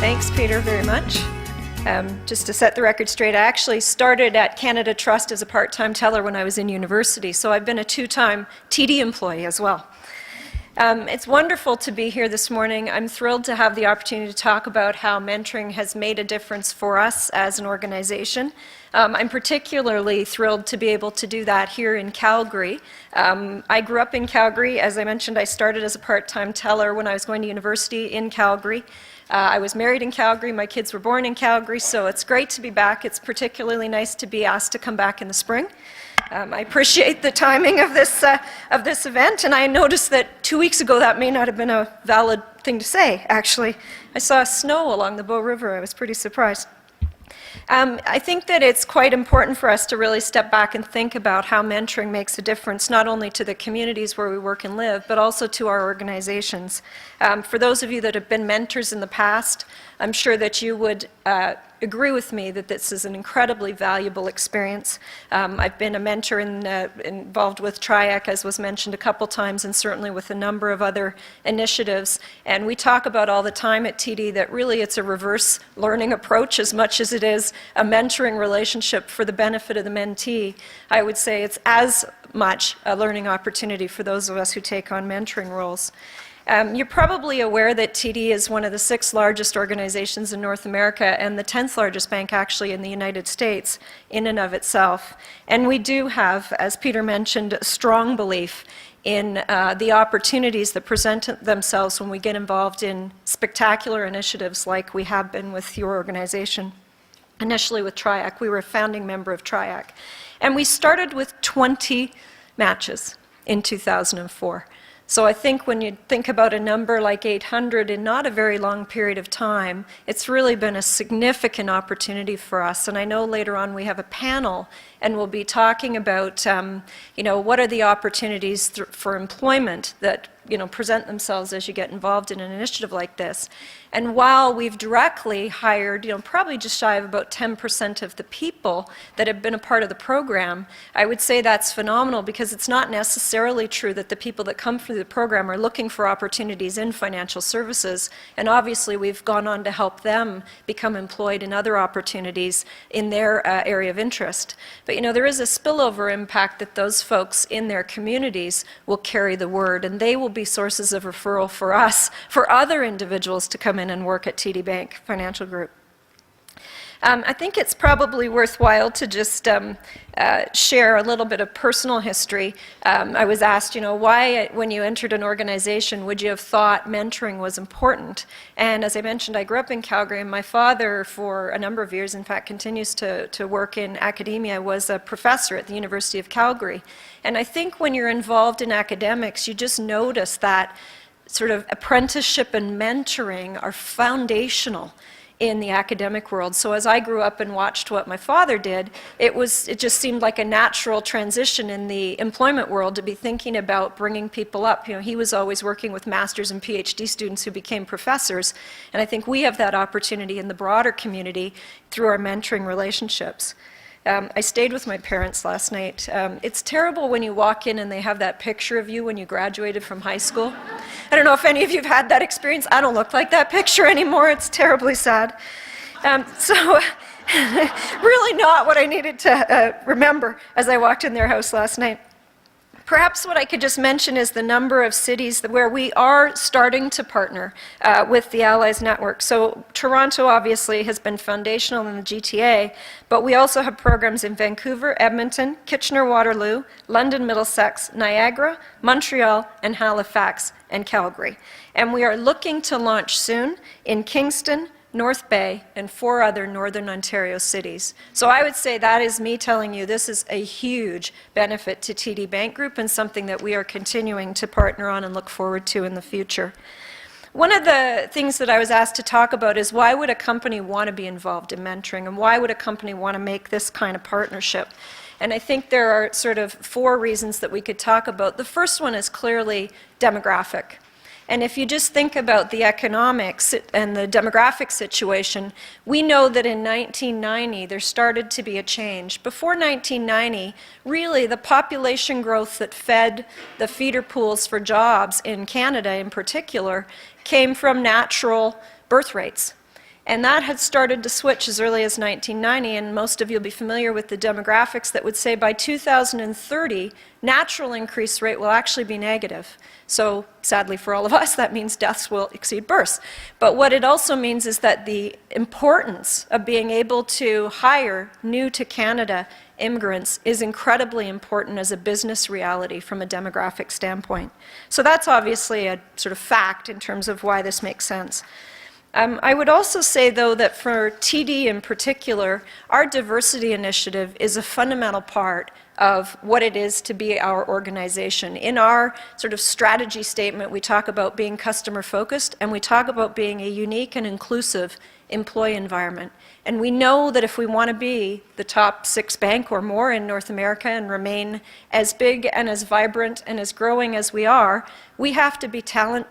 Thanks, Peter, very much. Just to set the record straight, I actually started at Canada Trust as a part-time teller when I was in university, so I've been a two-time TD employee as well. It's wonderful to be here this morning. I'm thrilled to have the opportunity to talk about how mentoring has made a difference for us as an organization. I'm particularly thrilled to be able to do that here in Calgary. I grew up in Calgary. As I mentioned, I started as a part-time teller when I was going to university in Calgary. I was married in Calgary. My kids were born in Calgary, so it's great to be back. It's particularly nice to be asked to come back in the spring. I appreciate the timing of this event, and I noticed that 2 weeks ago that may not have been a valid thing to say, actually. I saw snow along the Bow River. I was pretty surprised. I think that it's quite important for us to really step back and think about how mentoring makes a difference, not only to the communities where we work and live, but also to our organizations. For those of you that have been mentors in the past, I'm sure that you would agree with me that this is an incredibly valuable experience. I've been a mentor involved with TRIAC, as was mentioned a couple times, and certainly with a number of other initiatives. And we talk about all the time at TD that really it's a reverse learning approach as much as it is a mentoring relationship for the benefit of the mentee. I would say it's as much a learning opportunity for those of us who take on mentoring roles. You're probably aware that TD is one of the 6 largest organizations in North America and the 10th largest bank actually in the United States in and of itself. And we do have, as Peter mentioned, a strong belief in the opportunities that present themselves when we get involved in spectacular initiatives like we have been with your organization. Initially with TRIAC, we were a founding member of TRIAC. And we started with 20 matches in 2004. So I think when you think about a number like 800 in not a very long period of time, it's really been a significant opportunity for us. And I know later on we have a panel and we'll be talking about, what are the opportunities for employment that, present themselves as you get involved in an initiative like this. And while we've directly hired, probably just shy of about 10% of the people that have been a part of the program, I would say that's phenomenal because it's not necessarily true that the people that come through the program are looking for opportunities in financial services. And obviously we've gone on to help them become employed in other opportunities in their area of interest. But there is a spillover impact that those folks in their communities will carry the word, and they will be sources of referral for us, for other individuals to come in and work at TD Bank Financial Group. I think it's probably worthwhile to just share a little bit of personal history. I was asked, why when you entered an organization would you have thought mentoring was important? And as I mentioned, I grew up in Calgary, and my father for a number of years, in fact, continues to work in academia, was a professor at the University of Calgary. And I think when you're involved in academics, you just notice that sort of apprenticeship and mentoring are foundational in the academic world. So as I grew up and watched what my father did, it just seemed like a natural transition in the employment world to be thinking about bringing people up. He was always working with master's and PhD students who became professors, and I think we have that opportunity in the broader community through our mentoring relationships. I stayed with my parents last night. It's terrible when you walk in and they have that picture of you when you graduated from high school. I don't know if any of you have had that experience. I don't look like that picture anymore. It's terribly sad. Really not what I needed to remember as I walked in their house last night. Perhaps what I could just mention is the number of cities where we are starting to partner with the Allies Network. So Toronto obviously has been foundational in the GTA, but we also have programs in Vancouver, Edmonton, Kitchener-Waterloo, London, Middlesex, Niagara, Montreal, and Halifax, and Calgary. And we are looking to launch soon in Kingston, North Bay, and 4 other Northern Ontario cities. So I would say that is me telling you this is a huge benefit to TD Bank Group and something that we are continuing to partner on and look forward to in the future. One of the things that I was asked to talk about is why would a company want to be involved in mentoring, and why would a company want to make this kind of partnership? And I think there are sort of 4 reasons that we could talk about. The first one is clearly demographic. And if you just think about the economics and the demographic situation, we know that in 1990 there started to be a change. Before 1990, really the population growth that fed the feeder pools for jobs in Canada in particular came from natural birth rates. And that had started to switch as early as 1990, and most of you will be familiar with the demographics that would say by 2030, natural increase rate will actually be negative. So sadly for all of us, that means deaths will exceed births. But what it also means is that the importance of being able to hire new to Canada immigrants is incredibly important as a business reality from a demographic standpoint. So that's obviously a sort of fact in terms of why this makes sense. I would also say, though, that for TD in particular, our diversity initiative is a fundamental part of what it is to be our organization. In our sort of strategy statement, we talk about being customer focused, and we talk about being a unique and inclusive employee environment. And we know that if we want to be the top 6 bank or more in North America and remain as big and as vibrant and as growing as we are, we have to be tapping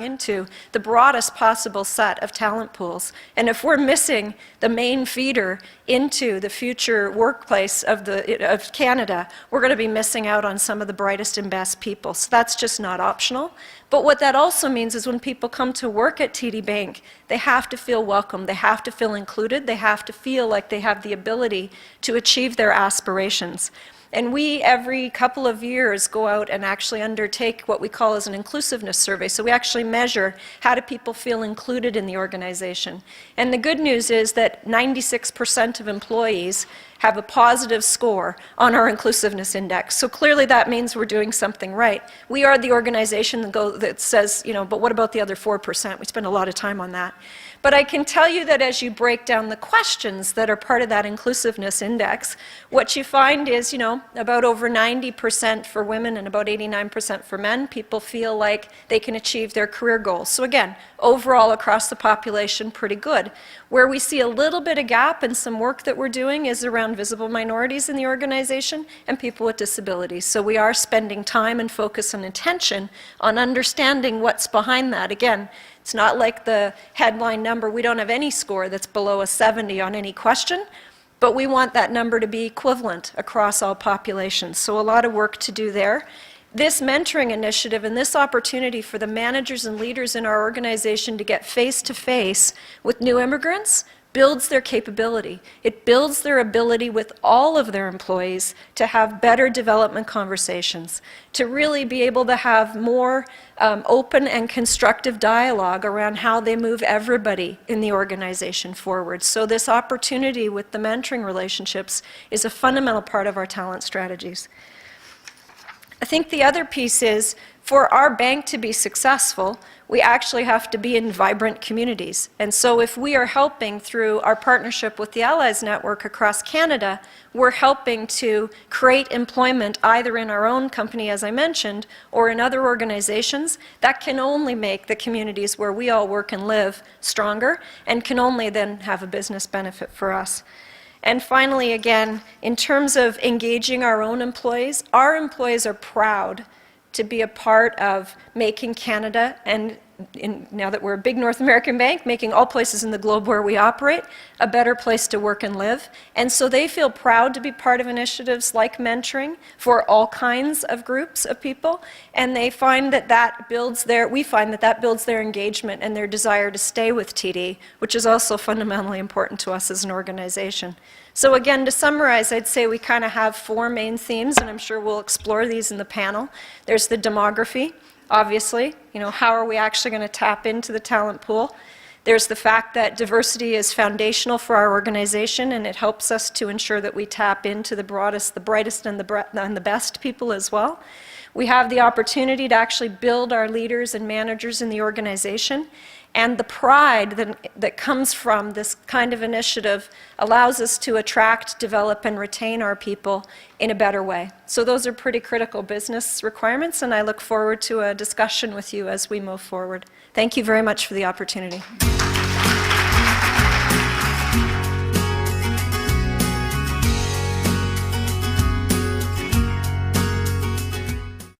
into the broadest possible set of talent pools. And if we're missing the main feeder into the future workplace of Canada, we're going to be missing out on some of the brightest and best people. So that's just not optional. But what that also means is when people come to work at TD Bank, they have to feel welcome, they have to feel included, they have to feel like they have the ability to achieve their aspirations. And we, every couple of years, go out and actually undertake what we call as an inclusiveness survey. So we actually measure how do people feel included in the organization. And the good news is that 96% of employees have a positive score on our inclusiveness index. So clearly that means we're doing something right. We are the organization that says, but what about the other 4%? We spend a lot of time on that. But I can tell you that as you break down the questions that are part of that inclusiveness index, what you find is, about over 90% for women and about 89% for men, people feel like they can achieve their career goals. So again, overall across the population, pretty good. Where we see a little bit of gap and some work that we're doing is around visible minorities in the organization and people with disabilities. So we are spending time and focus and attention on understanding what's behind that. Again, it's not like the headline number. We don't have any score that's below a 70 on any question, but we want that number to be equivalent across all populations. So a lot of work to do there. This mentoring initiative and this opportunity for the managers and leaders in our organization to get face-to-face with new immigrants builds their capability. It builds their ability with all of their employees to have better development conversations, to really be able to have more open and constructive dialogue around how they move everybody in the organization forward. So this opportunity with the mentoring relationships is a fundamental part of our talent strategies. I think the other piece is, for our bank to be successful, we actually have to be in vibrant communities. And so if we are helping through our partnership with the Allies Network across Canada, we're helping to create employment either in our own company, as I mentioned, or in other organizations. That can only make the communities where we all work and live stronger, and can only then have a business benefit for us. And finally, again, in terms of engaging our own employees, our employees are proud to be a part of making Canada, and now that we're a big North American bank, making all places in the globe where we operate a better place to work and live. And so they feel proud to be part of initiatives like mentoring for all kinds of groups of people, and they find that we find that builds their engagement and their desire to stay with TD, which is also fundamentally important to us as an organization. So again, to summarize, I'd say we kind of have 4 main themes, and I'm sure we'll explore these in the panel. There's the demography, obviously. How are we actually going to tap into the talent pool? There's the fact that diversity is foundational for our organization, and it helps us to ensure that we tap into the broadest, the brightest, and the best people as well. We have the opportunity to actually build our leaders and managers in the organization. And the pride that comes from this kind of initiative allows us to attract, develop, and retain our people in a better way. So those are pretty critical business requirements, and I look forward to a discussion with you as we move forward. Thank you very much for the opportunity.